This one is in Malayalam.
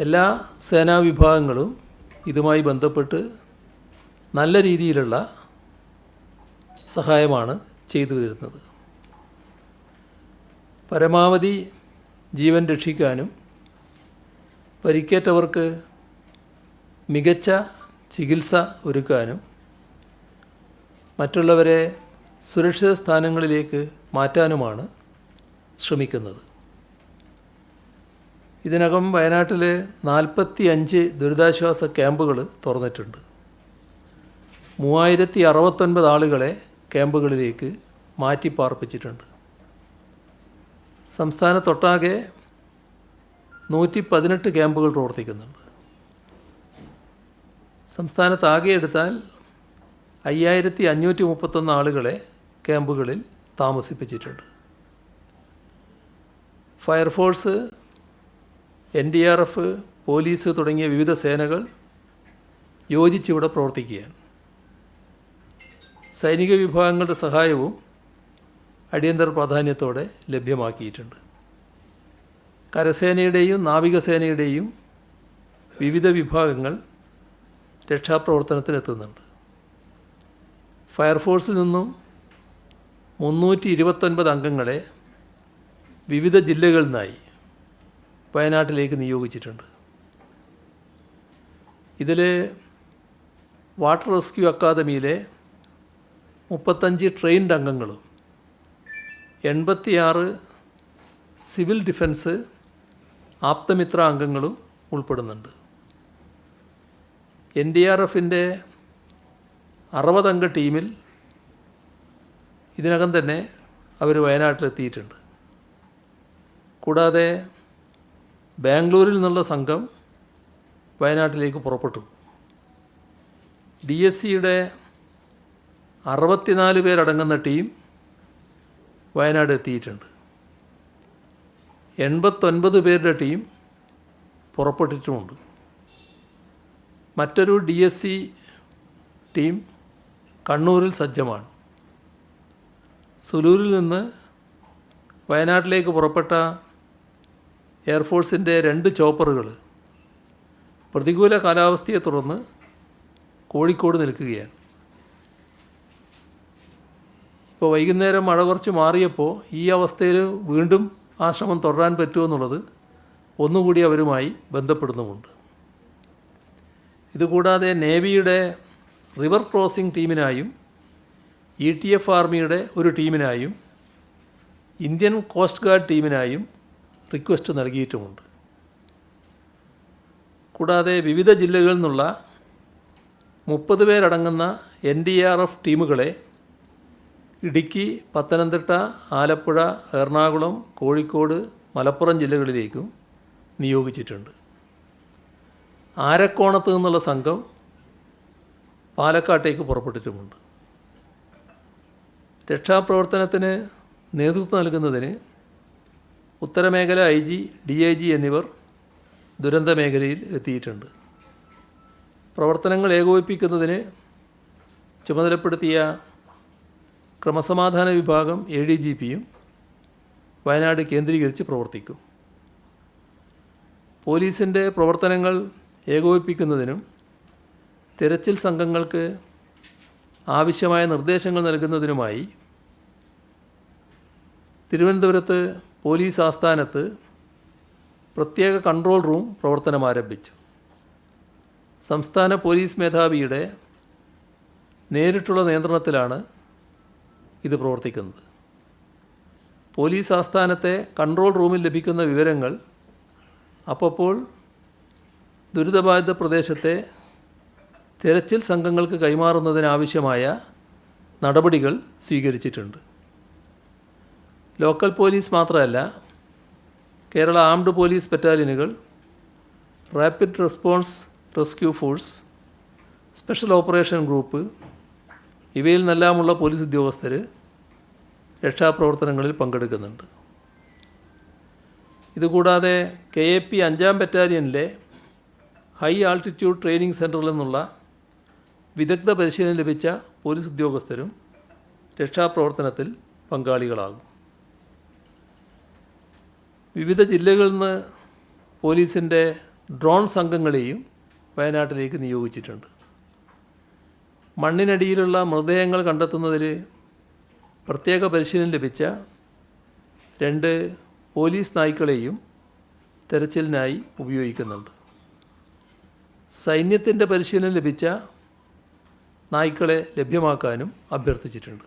എല്ലാ സേനാ വിഭാഗങ്ങളും ഇതുമായി ബന്ധപ്പെട്ട് നല്ല രീതിയിലുള്ള സഹായമാണ് ചെയ്തു വരുന്നത്. പരമാവധി ജീവൻ രക്ഷിക്കാനും പരിക്കേറ്റവർക്ക് മികച്ച ചികിത്സ ഒരുക്കാനും മറ്റുള്ളവരെ സുരക്ഷിത സ്ഥാനങ്ങളിലേക്ക് മാറ്റാനുമാണ് ശ്രമിക്കുന്നത്. ഇതിനകം വയനാട്ടിൽ 45 ദുരിതാശ്വാസ ക്യാമ്പുകൾ തുറന്നിട്ടുണ്ട്. 3069 ആളുകളെ ക്യാമ്പുകളിലേക്ക് മാറ്റിപ്പാർപ്പിച്ചിട്ടുണ്ട്. സംസ്ഥാനത്തൊട്ടാകെ 118 ക്യാമ്പുകൾ പ്രവർത്തിക്കുന്നുണ്ട്. സംസ്ഥാനത്താകെ എടുത്താൽ 5531 ആളുകളെ ക്യാമ്പുകളിൽ താമസിപ്പിച്ചിട്ടുണ്ട്. ഫയർഫോഴ്സ്, NDRF, പോലീസ് തുടങ്ങിയ വിവിധ സേനകൾ യോജിച്ചിവിടെ പ്രവർത്തിക്കുകയാണ്. സൈനിക വിഭാഗങ്ങളുടെ സഹായവും അടിയന്തര പ്രാധാന്യത്തോടെ ലഭ്യമാക്കിയിട്ടുണ്ട്. കരസേനയുടെയും നാവികസേനയുടെയും വിവിധ വിഭാഗങ്ങൾ രക്ഷാപ്രവർത്തനത്തിനെത്തുന്നുണ്ട്. ഫയർഫോഴ്സിൽ നിന്നും 329 അംഗങ്ങളെ വിവിധ ജില്ലകളിൽ നിന്നായി വയനാട്ടിലേക്ക് നിയോഗിച്ചിട്ടുണ്ട്. ഇതിൽ വാട്ടർ റെസ്ക്യൂ അക്കാദമിയിലെ 35 ട്രെയിൻഡ് അംഗങ്ങളും 86 സിവിൽ ഡിഫൻസ് ആപ്തമിത്ര അംഗങ്ങളും ഉൾപ്പെടുന്നുണ്ട്. NDRFൻ്റെ 60 അംഗ ടീമിൽ ഇതിനകം തന്നെ അവർ വയനാട്ടിലെത്തിയിട്ടുണ്ട്. കൂടാതെ ബാംഗ്ലൂരിൽ നിന്നുള്ള സംഘം വയനാട്ടിലേക്ക് പുറപ്പെട്ടു. DSCയുടെ 64 പേരടങ്ങുന്ന ടീം വയനാട് എത്തിയിട്ടുണ്ട്. 89 പേരുടെ ടീം പുറപ്പെട്ടിട്ടുമുണ്ട്. മറ്റൊരു DSC ടീം കണ്ണൂരിൽ സജ്ജമാണ്. സുലൂരിൽ നിന്ന് വയനാട്ടിലേക്ക് പുറപ്പെട്ട എയർഫോഴ്സിൻ്റെ 2 ചോപ്പറുകൾ പ്രതികൂല കാലാവസ്ഥയെ തുടർന്ന് കോഴിക്കോട് നിൽക്കുകയാണ്. ഇപ്പോൾ വൈകുന്നേരം മഴ കുറച്ച് മാറിയപ്പോൾ ഈ അവസ്ഥയിൽ വീണ്ടും ആ ശ്രമം തുടരാൻ പറ്റുമെന്നുള്ളത് ഒന്നുകൂടി അവരുമായി ബന്ധപ്പെടുന്നുമുണ്ട്. ഇതുകൂടാതെ നേവിയുടെ റിവർ ക്രോസിംഗ് ടീമിനായും ETF ആർമിയുടെ ഒരു ടീമിനായും ഇന്ത്യൻ കോസ്റ്റ് ഗാർഡ് ടീമിനായും റിക്വസ്റ്റ് നൽകിയിട്ടുമുണ്ട്. കൂടാതെ വിവിധ ജില്ലകളിൽ നിന്നുള്ള 30 പേരടങ്ങുന്ന NDRF ടീമുകളെ ഇടുക്കി, പത്തനംതിട്ട, ആലപ്പുഴ, എറണാകുളം, കോഴിക്കോട്, മലപ്പുറം ജില്ലകളിലേക്കും നിയോഗിച്ചിട്ടുണ്ട്. ആരക്കോണത്ത് നിന്നുള്ള സംഘം പാലക്കാട്ടേക്ക് പുറപ്പെട്ടിട്ടുമുണ്ട്. രക്ഷാപ്രവർത്തനത്തിന് നേതൃത്വം നൽകുന്നതിന് ഉത്തരമേഖല IG, DIG എന്നിവർ ദുരന്ത മേഖലയിൽ എത്തിയിട്ടുണ്ട്. പ്രവർത്തനങ്ങൾ ഏകോപിപ്പിക്കുന്നതിന് ചുമതലപ്പെടുത്തിയ ക്രമസമാധാന വിഭാഗം ADGPയും വയനാട് കേന്ദ്രീകരിച്ച് പ്രവർത്തിക്കും. പോലീസിൻ്റെ പ്രവർത്തനങ്ങൾ ഏകോപിപ്പിക്കുന്നതിനും തിരച്ചിൽ സംഘങ്ങൾക്ക് ആവശ്യമായ നിർദ്ദേശങ്ങൾ നൽകുന്നതിനുമായി തിരുവനന്തപുരത്ത് പോലീസ് ആസ്ഥാനത്ത് പ്രത്യേക കൺട്രോൾ റൂം പ്രവർത്തനം ആരംഭിച്ചു. സംസ്ഥാന പോലീസ് മേധാവിയുടെ നേരിട്ടുള്ള നിയന്ത്രണത്തിലാണ് ഇത് പ്രവർത്തിക്കുന്നത്. പോലീസ് ആസ്ഥാനത്തെ കൺട്രോൾ റൂമിൽ ലഭിക്കുന്ന വിവരങ്ങൾ അപ്പോൾ ദുരിതബാധിത പ്രദേശത്തെ തിരച്ചിൽ സംഘങ്ങൾക്ക് കൈമാറുന്നതിനാവശ്യമായ നടപടികൾ സ്വീകരിച്ചിട്ടുണ്ട്. ലോക്കൽ പോലീസ് മാത്രമല്ല, കേരള ആംഡ് പോലീസ് ബറ്റാലിയനുകൾ, rapid response rescue force, special operation group ഇവയിൽ നിന്നെല്ലാമുള്ള പോലീസ് ഉദ്യോഗസ്ഥർ രക്ഷാപ്രവർത്തനങ്ങളിൽ പങ്കെടുക്കുന്നുണ്ട്. ഇതുകൂടാതെ KAP 5ാം ബറ്റാലിയനിലെ ഹൈ ആൾട്ടിറ്റ്യൂഡ് ട്രെയിനിങ് സെൻറ്ററിൽ നിന്നുള്ള വിദഗ്ധ പരിശീലനം ലഭിച്ച പോലീസ് ഉദ്യോഗസ്ഥരും രക്ഷാപ്രവർത്തനത്തിൽ പങ്കാളികളാകും. വിവിധ ജില്ലകളിൽ നിന്ന് പോലീസിൻ്റെ ഡ്രോൺ സംഘങ്ങളെയും വയനാട്ടിലേക്ക് നിയോഗിച്ചിട്ടുണ്ട്. മണ്ണിനടിയിലുള്ള മൃതദേഹങ്ങൾ കണ്ടെത്തുന്നതിൽ പ്രത്യേക പരിശീലനം ലഭിച്ച 2 പോലീസ് നായ്ക്കളെയും തെരച്ചിലിനായി ഉപയോഗിക്കുന്നുണ്ട്. സൈന്യത്തിൻ്റെ പരിശീലനം ലഭിച്ച നായ്ക്കളെ ലഭ്യമാക്കാനും അഭ്യർത്ഥിച്ചിട്ടുണ്ട്.